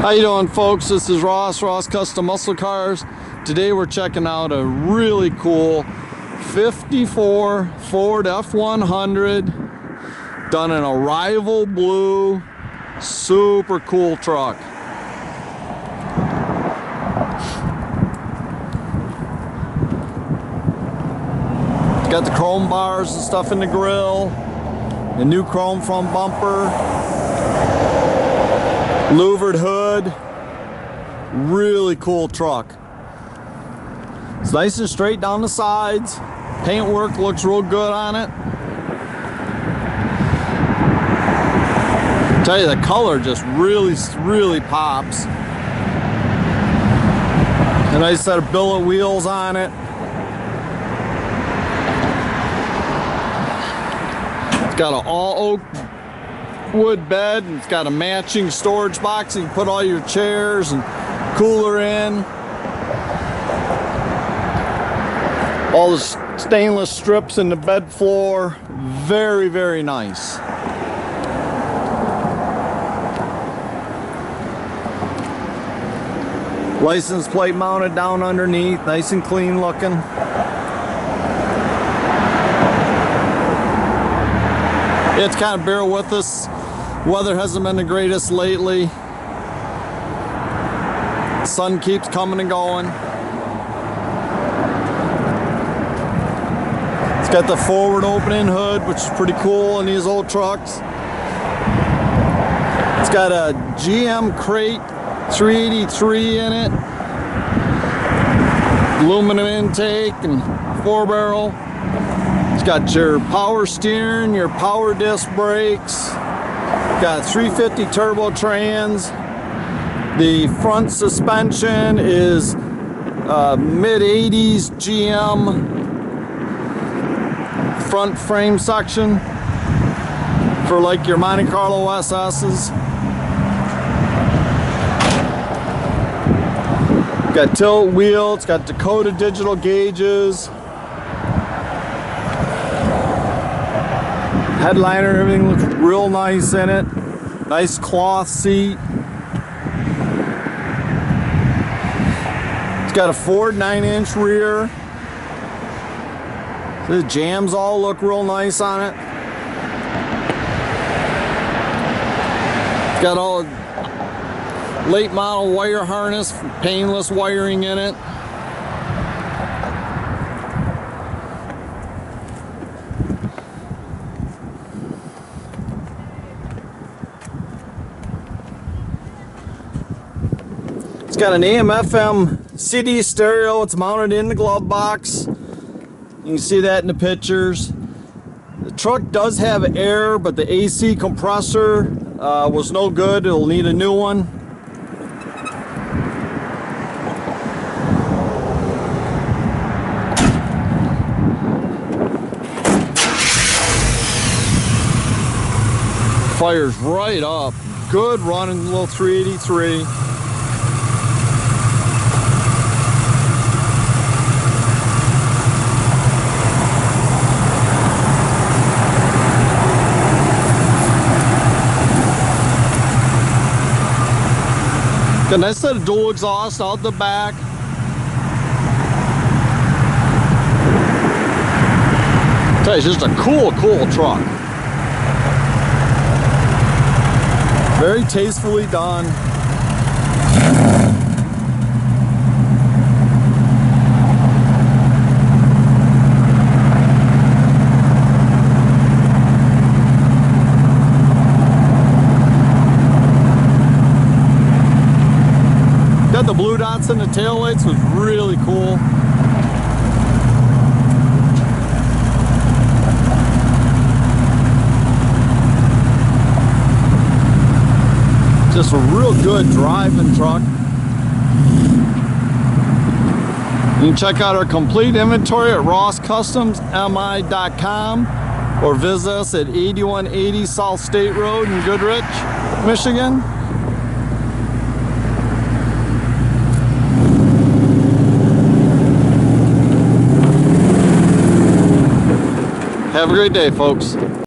How you doing, folks? This is Ross Custom Muscle Cars. Today we're checking out a really cool 54 Ford F100 done in a rival blue. Super cool truck. It's got the chrome bars and stuff in the grille, the new chrome front bumper, louvered hood. Really cool truck. It's nice and straight down the sides. Paintwork looks real good on it. I tell you, the color just really pops. A nice set of billet wheels on it. It's got an all oak wood bed, and it's got a matching storage box so you can put all your chairs and cooler in. All the stainless strips in the bed floor. Very nice. License plate mounted down underneath, nice and clean looking. It's kind of bear with us. Weather hasn't been the greatest lately. Sun keeps coming and going. It's got the forward opening hood, which is pretty cool in these old trucks. It's got a GM crate 383 in it. Aluminum intake and 4-barrel. It's got your power steering, your power disc brakes. Got 350 turbo trans. The front suspension is mid-80s GM front frame section for like your Monte Carlo SS's. Got tilt wheel. It's got Dakota digital gauges. Headliner, everything looks real nice in it. Nice cloth seat. It's got a Ford 9-inch rear. The jams all look real nice on it. It's got all late model wire harness, painless wiring in it. It's got an AM/FM CD stereo. It's mounted in the glove box. You can see that in the pictures. The truck does have air, but the AC compressor was no good. It'll need a new one. Fires right up. Good running little 383. Got a nice set of dual exhaust out the back. I tell you, it's just a cool truck. Very tastefully done. Got the blue dots in the taillights, was really cool. Just a real good driving truck. You can check out our complete inventory at rosscustomsmi.com or visit us at 8180 South State Road in Goodrich, Michigan. Have a great day, folks.